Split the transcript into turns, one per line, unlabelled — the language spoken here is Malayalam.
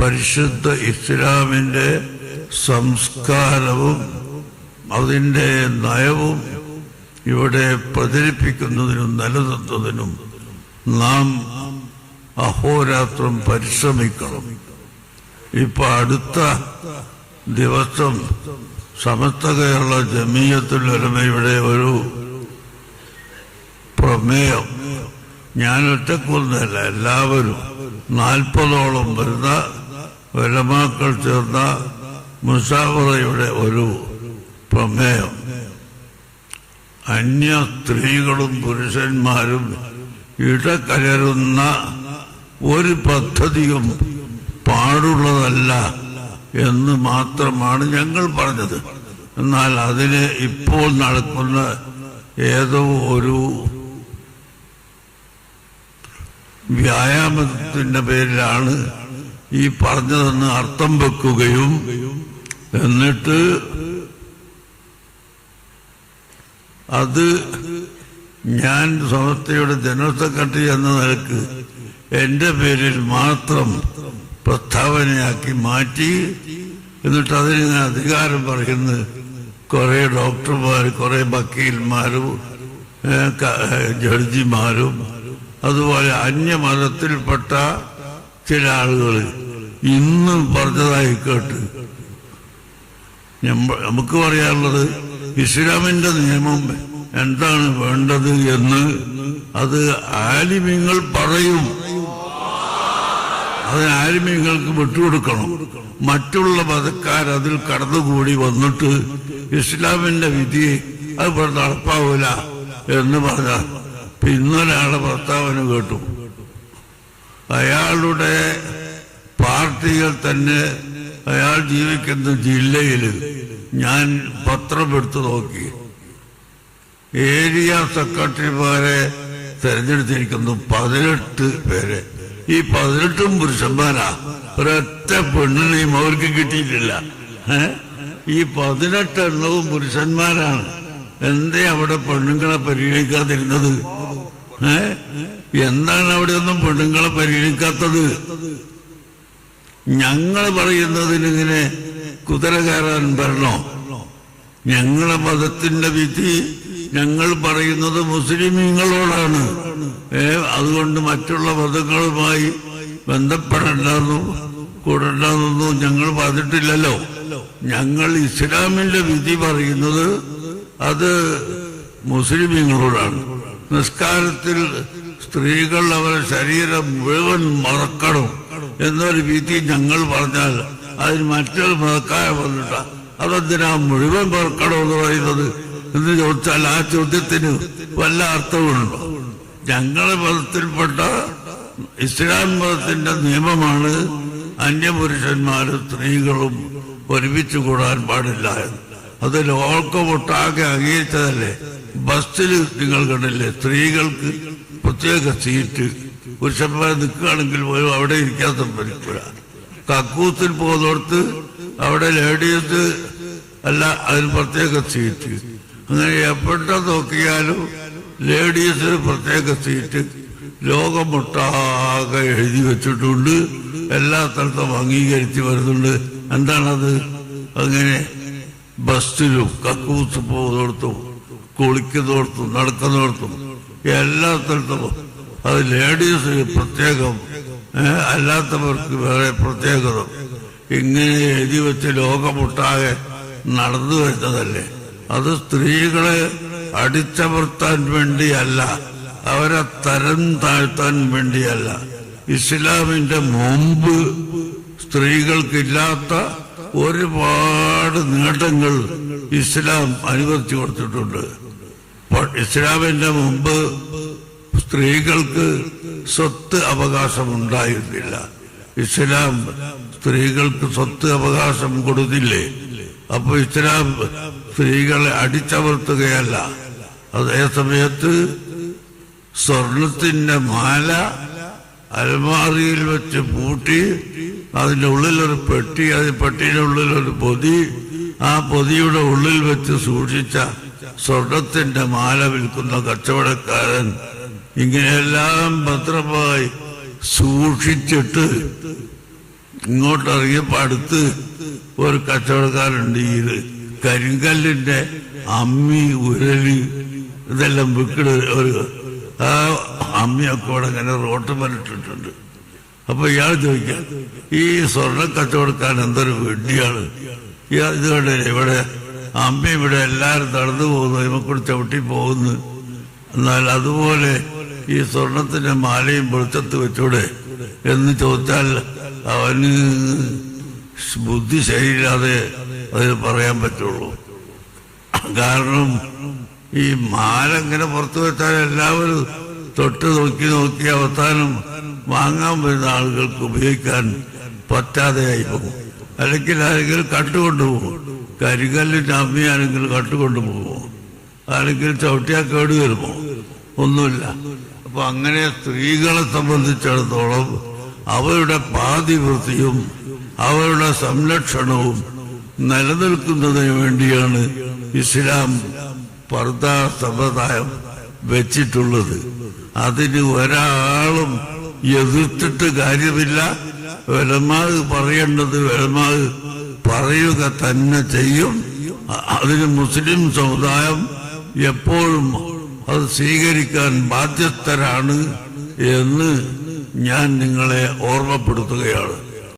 പരിശുദ്ധ ഇസ്ലാമിൻ്റെ സംസ്കാരവും അതിൻ്റെ നയവും ഇവിടെ പ്രചരിപ്പിക്കുന്നതിനും നിലനിർത്തുന്നതിനും നാം അഹോരാത്രം പരിശ്രമിക്കണം. ഇപ്പൊ അടുത്ത ദിവസം സമസ്ത കേരള ജമീയത്തുൽ ഉലമയുടെ ഒരു പ്രമേയം, ഞാൻ ഒറ്റക്കൊന്നല്ല, എല്ലാവരും 40ഓളം വരുന്ന ഉലമാക്കൾ ചേർന്ന മുസാവറയുടെ ഒരു പ്രമേയം, അന്യ സ്ത്രീകളും പുരുഷന്മാരും ഇടകലരുന്ന ഒരു പദ്ധതിയും പാടുള്ളതല്ല എന്ന് മാത്രമാണ് ഞങ്ങൾ പറഞ്ഞത്. എന്നാൽ അതിന് ഇപ്പോൾ നടക്കുന്ന ഏതോ ഒരു വ്യായാമത്തിന്റെ പേരിലാണ് ഈ പറഞ്ഞതെന്ന് അർത്ഥം വെക്കുകയും എന്നിട്ട് അത് ഞാൻ സമസ്തയുടെ ജനറൽ സെക്രട്ടറി എന്ന നിലക്ക് എന്റെ പേരിൽ മാത്രം പ്രസ്താവനയാക്കി മാറ്റി. എന്നിട്ട് അതിന് അധികാരം പറയുന്ന കുറെ ഡോക്ടർമാർ, കുറെ വക്കീൽമാരും ജഡ്ജിമാരും അതുപോലെ അന്യമതത്തിൽപ്പെട്ട ചില ആളുകൾ ഇന്നും പറഞ്ഞതായി കേട്ട് നമുക്ക് പറയാനുള്ളത് ഇസ്ലാമിന്റെ നിയമം എന്താണ് വേണ്ടത് എന്ന് അത് ആലിമീങ്ങൾ പറയും. അത് ആലിമീങ്ങൾക്ക് വിട്ടുകൊടുക്കണം. മറ്റുള്ള മതക്കാർ അതിൽ കടന്നുകൂടി വന്നിട്ട് ഇസ്ലാമിന്റെ വിധി അത് നടപ്പാവൂല എന്ന് പറഞ്ഞ ഇന്നൊരാളെ പ്രസ്താവന കേട്ടു. അയാളുടെ പാർട്ടികൾ തന്നെ അയാൾ ജീവിക്കുന്ന ജില്ലയിൽ ഞാൻ പത്രം എടുത്തു നോക്കി, ഏരിയ സെക്രട്ടറിമാരെ തെരഞ്ഞെടുത്തിരിക്കുന്നു 18 പേരെ. ഈ 18ഉം പുരുഷന്മാരാ, ഒരൊറ്റ പെണ്ണിനെയും അവർക്ക് കിട്ടിയിട്ടില്ല. ഈ 18 എണ്ണവും പുരുഷന്മാരാണ്. എന്തേ അവിടെ പെണ്ണുങ്ങളെ പരിഗണിക്കാതിരുന്നത്? എന്താണ് അവിടെ ഒന്നും പെണ്ണുങ്ങളെ പരിഗണിക്കാത്തത്? ഞങ്ങൾ പറയുന്നതിനിങ്ങനെ കുതിര കയറാൻ വരണോ? ഞങ്ങളെ മതത്തിന്റെ വിധി ഞങ്ങൾ പറയുന്നത് മുസ്ലിമീങ്ങളോടാണ്. അതുകൊണ്ട് മറ്റുള്ള മതങ്ങളുമായി ബന്ധപ്പെടണ്ടെന്നും കൂടണ്ടെന്നൊന്നും ഞങ്ങൾ പറഞ്ഞിട്ടില്ലല്ലോ. ഞങ്ങൾ ഇസ്ലാമിന്റെ വിധി പറയുന്നത് അത് മുസ്ലിമീങ്ങളോടാണ്. നിസ്കാരത്തിൽ സ്ത്രീകൾ അവരുടെ ശരീരം മുഴുവൻ മറക്കണം എന്നൊരു വിധി ഞങ്ങൾ പറഞ്ഞാൽ അതിന് മറ്റൊരു മതക്കാരെ വന്നിട്ട അതെന്തിനാ മുഴുവൻ മറക്കണമെന്ന് പറയുന്നത് എന്ന് ചോദിച്ചാൽ ആ ചോദ്യത്തിന് വല്ല അർത്ഥമുണ്ടോ? ഞങ്ങളുടെ മതത്തിൽപ്പെട്ട ഇസ്ലാം മതത്തിന്റെ നിയമമാണ് അന്യപുരുഷന്മാരും സ്ത്രീകളും ഒരുമിച്ച് കൂടാൻ പാടില്ല എന്ന്. അത് ലോകമൊട്ടാകെ അംഗീകരിച്ചതല്ലേ. ബസ്സിൽ നിങ്ങൾ കണ്ടില്ലേ, സ്ത്രീകൾക്ക് പ്രത്യേക സീറ്റ്, പുരുഷന്മാർ നിൽക്കുകയാണെങ്കിൽ പോലും അവിടെ ഇരിക്കാൻ സമ്മതിക്കില്ല. കക്കൂസിൽ പോകുന്നിടത്ത് അവിടെ ലേഡീസ് അല്ല, അതിന് പ്രത്യേക സീറ്റ്. അങ്ങനെ എപ്പോഴത്തെ നോക്കിയാലും ലേഡീസിന് പ്രത്യേക സീറ്റ് ലോകമൊട്ടാകെ എഴുതി വെച്ചിട്ടുണ്ട്. എല്ലാ സ്ഥലത്തും അംഗീകരിച്ച് വരുന്നുണ്ട്. എന്താണത്? അങ്ങനെ ബസ്സിലും കക്കൂസ് പോകുന്നിടത്തും കുളിക്കുന്നിടത്തും നടക്കുന്നിടത്തും എല്ലാ സ്ഥലത്തും അത് ലേഡീസിന് പ്രത്യേകം, അല്ലാത്തവർക്ക് വേറെ പ്രത്യേകത. ഇങ്ങനെ എഴുതി വെച്ച് ലോകമൊട്ടാകെ നടന്നു വരുന്നതല്ലേ. അത് സ്ത്രീകളെ അടിച്ചമർത്താൻ വേണ്ടിയല്ല, അവരെ തരം താഴ്ത്താൻ വേണ്ടിയല്ല. ഇസ്ലാമിന്റെ മുമ്പ് സ്ത്രീകൾക്കില്ലാത്ത ഒരുപാട് നേട്ടങ്ങൾ ഇസ്ലാം അനുവദിച്ചു കൊടുത്തിട്ടുണ്ട്. ഇസ്ലാമിന്റെ മുമ്പ് സ്ത്രീകൾക്ക് സ്വത്ത് അവകാശം ഉണ്ടായിരുന്നില്ല. ഇസ്ലാം സ്ത്രീകൾക്ക് സ്വത്ത് അവകാശം കൊടുത്തില്ലേ? അപ്പൊ ഇസ്ലാം സ്ത്രീകളെ അടിച്ചമർത്തുകയല്ല. അതേ സമയത്ത് സ്വർണത്തിന്റെ മാല അലമാറിയിൽ വെച്ച് പൂട്ടി അതിന്റെ ഉള്ളിലൊരു പെട്ടി, അത് പെട്ടിയുടെ ഉള്ളിലൊരു പൊതി, ആ പൊതിയുടെ ഉള്ളിൽ വെച്ച് സൂക്ഷിച്ച സ്വർണത്തിന്റെ മാല വിൽക്കുന്ന കച്ചവടക്കാരൻ ഇങ്ങനെയെല്ലാം ഭദ്രമായി സൂക്ഷിച്ചിട്ട് ഇങ്ങോട്ടിറങ്ങിയപ്പോ അടുത്ത് ഒരു കച്ചവടക്കാരുണ്ട്. ഈ കരിങ്കല്ലിന്റെ അമ്മി, ഉരല് ഇതെല്ലാം വിൽക്കണ ഒരു ആ അമ്മിയൊക്കെ ഇവിടെ ഇങ്ങനെ റോട്ടുമലിട്ടിട്ടുണ്ട്. അപ്പൊ ഇയാൾ ചോദിക്കാം, ഈ സ്വർണ്ണ കച്ചവടക്കാരൻ എന്തൊരു വെടിയാണ് ഇത് കണ്ടില്ലേ, ഇവിടെ അമ്മ ഇവിടെ എല്ലാവരും നടന്നു പോകുന്നു, ഇവക്കൂടെ ചവിട്ടി പോകുന്നു. എന്നാൽ അതുപോലെ ഈ സ്വർണത്തിന്റെ മാലയും വെളിച്ചത്ത് വെച്ചൂടെ എന്ന് ചോദിച്ചാൽ അവന് ബുദ്ധി ശരിയില്ലാതെ അത് പറയാൻ പറ്റുള്ളൂ. കാരണം ഈ മാല ഇങ്ങനെ പുറത്തു വെച്ചാൽ എല്ലാവരും തൊട്ട് നോക്കി അവസാനം വാങ്ങാൻ വരുന്ന ആളുകൾക്ക് ഉപയോഗിക്കാൻ പറ്റാതെയായി പോകും. അല്ലെങ്കിൽ ആരെങ്കിലും കട്ടുകൊണ്ടുപോകും. കരികല്ലിന്റെ അമ്മയാണെങ്കിൽ കട്ടുകൊണ്ടുപോകും, അല്ലെങ്കിൽ ചവിട്ടിയാൽ കേട് വരുമോ? ഒന്നുമില്ല. അപ്പൊ അങ്ങനെ സ്ത്രീകളെ സംബന്ധിച്ചിടത്തോളം അവരുടെ പാതിവൃത്തിയും അവരുടെ സംരക്ഷണവും നിലനിൽക്കുന്നതിന് വേണ്ടിയാണ് ഇസ്ലാം പർദ സമ്പ്രദായം വെച്ചിട്ടുള്ളത്. അതിന് ഒരാളും എതിർത്തിട്ട് കാര്യമില്ല. ഉലമാവ് പറയേണ്ടത് ഉലമാവ് പറയുക തന്നെ ചെയ്യും. അതിന് മുസ്ലിം സമുദായം എപ്പോഴും അത് സ്വീകരിക്കാൻ ബാധ്യസ്ഥരാണ് എന്ന് ഞാൻ നിങ്ങളെ ഓർമ്മപ്പെടുത്തുകയാണ്.